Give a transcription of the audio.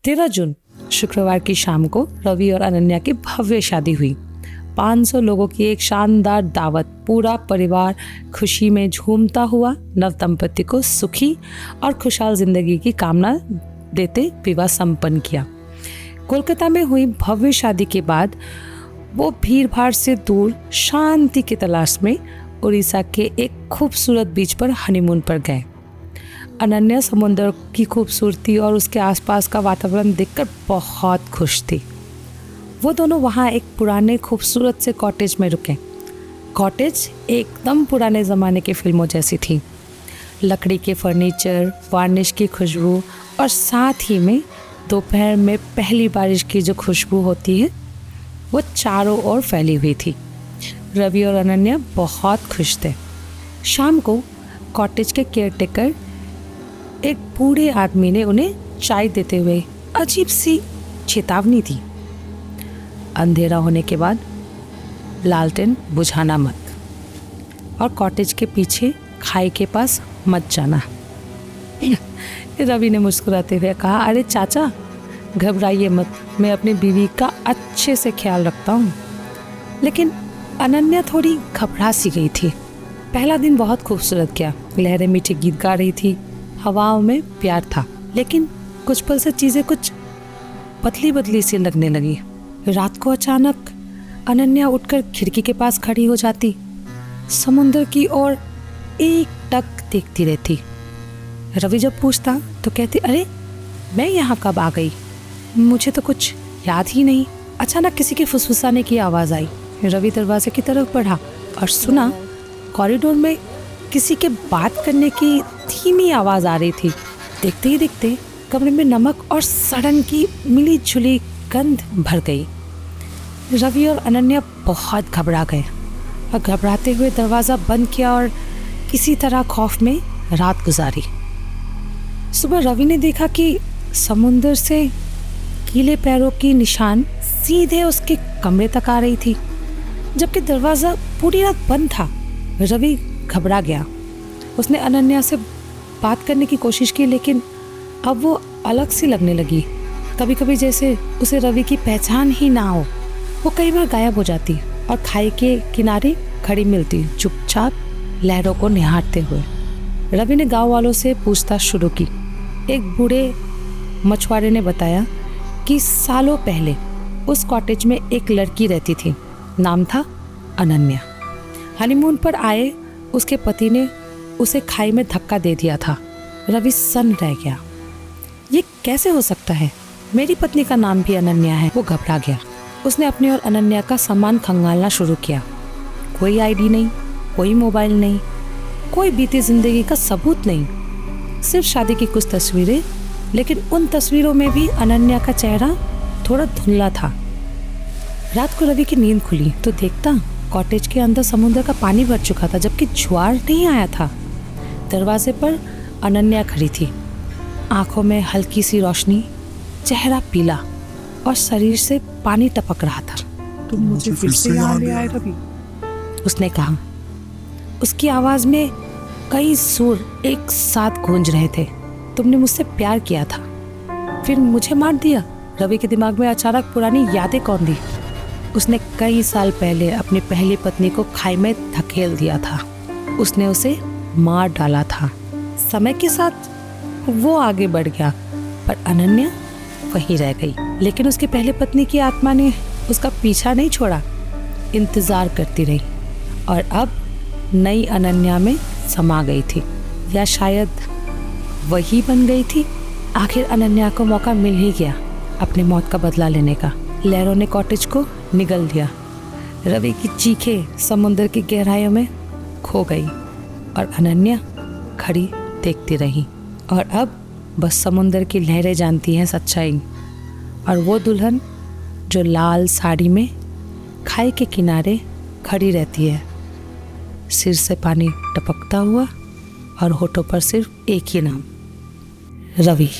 13 जून शुक्रवार की शाम को रवि और अनन्या की भव्य शादी हुई। 500 लोगों की एक शानदार दावत, पूरा परिवार खुशी में झूमता हुआ नव दंपति को सुखी और खुशहाल जिंदगी की कामना देते विवाह संपन्न किया। कोलकाता में हुई भव्य शादी के बाद वो भीड़ भाड़ से दूर शांति की तलाश में उड़ीसा के एक खूबसूरत बीच पर हनीमून पर गए। अनन्या समुद्र की खूबसूरती और उसके आसपास का वातावरण देखकर बहुत खुश थी। वो दोनों वहाँ एक पुराने खूबसूरत से कॉटेज में रुके। कॉटेज एकदम पुराने ज़माने की फिल्मों जैसी थी। लकड़ी के फर्नीचर, वार्निश की खुशबू और साथ ही में दोपहर में पहली बारिश की जो खुशबू होती है वो चारों ओर फैली हुई थी। रवि और अनन्या बहुत खुश थे। शाम को कॉटेज के केयरटेकर एक बूढ़े आदमी ने उन्हें चाय देते हुए अजीब सी चेतावनी दी, अंधेरा होने के बाद लालटेन बुझाना मत और कॉटेज के पीछे खाई के पास मत जाना। रवि ने मुस्कुराते हुए कहा, अरे चाचा घबराइए मत, मैं अपनी बीवी का अच्छे से ख्याल रखता हूँ। लेकिन अनन्या थोड़ी घबरा सी गई थी। पहला दिन बहुत खूबसूरत गया। लहरें मीठे गीत गा रही थी, हवाओं में प्यार था। लेकिन कुछ पल से चीज़ें कुछ बदली बदली सी लगने लगी। रात को अचानक अनन्या उठकर खिड़की के पास खड़ी हो जाती, समुद्र की ओर एक टक देखती रहती। रवि जब पूछता तो कहती, अरे मैं यहाँ कब आ गई, मुझे तो कुछ याद ही नहीं। अचानक किसी के फुसफुसाने की आवाज़ आई। रवि दरवाजे की तरफ बढ़ा और सुना कॉरिडोर में किसी के बात करने की धीमी आवाज़ आ रही थी। देखते ही देखते कमरे में नमक और सड़न की मिली जुली गंध भर गई। रवि और अनन्या बहुत घबरा गए और घबराते हुए दरवाज़ा बंद किया और किसी तरह खौफ में रात गुजारी। सुबह रवि ने देखा कि समुंदर से गीले पैरों की निशान सीधे उसके कमरे तक आ रही थी, जबकि दरवाज़ा पूरी रात बंद था। रवि घबरा गया। उसने अनन्या से बात करने की कोशिश की, लेकिन अब वो अलग सी लगने लगी। कभी कभी जैसे उसे रवि की पहचान ही ना हो। वो कई बार गायब हो जाती और खाई के किनारे खड़ी मिलती, चुपचाप लहरों को निहारते हुए। रवि ने गांव वालों से पूछताछ शुरू की। एक बूढ़े मछुआरे ने बताया कि सालों पहले उस कॉटेज में एक लड़की रहती थी, नाम था अनन्या। हनीमून पर आए उसके पति ने उसे खाई में धक्का दे दिया था। रवि सन्न रह गया। ये कैसे हो सकता है? मेरी पत्नी का नाम भी अनन्या है। वो घबरा गया। उसने अपने और अनन्या का सामान खंगालना शुरू किया। कोई आईडी नहीं, कोई मोबाइल नहीं, कोई बीती जिंदगी का सबूत नहीं, सिर्फ शादी की कुछ तस्वीरें। लेकिन उन तस्वीरों में भी अनन्या का चेहरा थोड़ा धुंधला था। रात को रवि की नींद खुली तो देखता कॉटेज के अंदर समुद्र का पानी भर चुका था, जबकि ज्वार नहीं आया था। दरवाजे पर अनन्या खड़ी थी, आंखों में हल्की सी रोशनी, चेहरा पीला और शरीर से पानी टपक रहा था। तुम मुझे फिर से यहाँ ले आए रवि, उसने कहा। उसकी आवाज में कई सुर एक साथ गूंज रहे थे। तुमने मुझसे प्यार किया था, फिर मुझे मार दिया। रवि के दिमाग में अचानक पुरानी यादें कौन दी। उसने कई साल पहले अपनी पहली पत्नी को खाई में धकेल दिया था। उसने उसे मार डाला था। समय के साथ वो आगे बढ़ गया, पर अनन्या वहीं रह गई। लेकिन उसकी पहली पत्नी की आत्मा ने उसका पीछा नहीं छोड़ा, इंतजार करती रही और अब नई अनन्या में समा गई थी, या शायद वही बन गई थी। आखिर अनन्या को मौका मिल ही गया अपनी मौत का बदला लेने का। लहरों ने कॉटेज को निगल दिया। रवि की चीखें समुद्र की गहराइयों में खो गई और अनन्या खड़ी देखती रही। और अब बस समुद्र की लहरें जानती हैं सच्चाई, और वो दुल्हन जो लाल साड़ी में खाई के किनारे खड़ी रहती है, सिर से पानी टपकता हुआ और होठों पर सिर्फ एक ही नाम, रवि।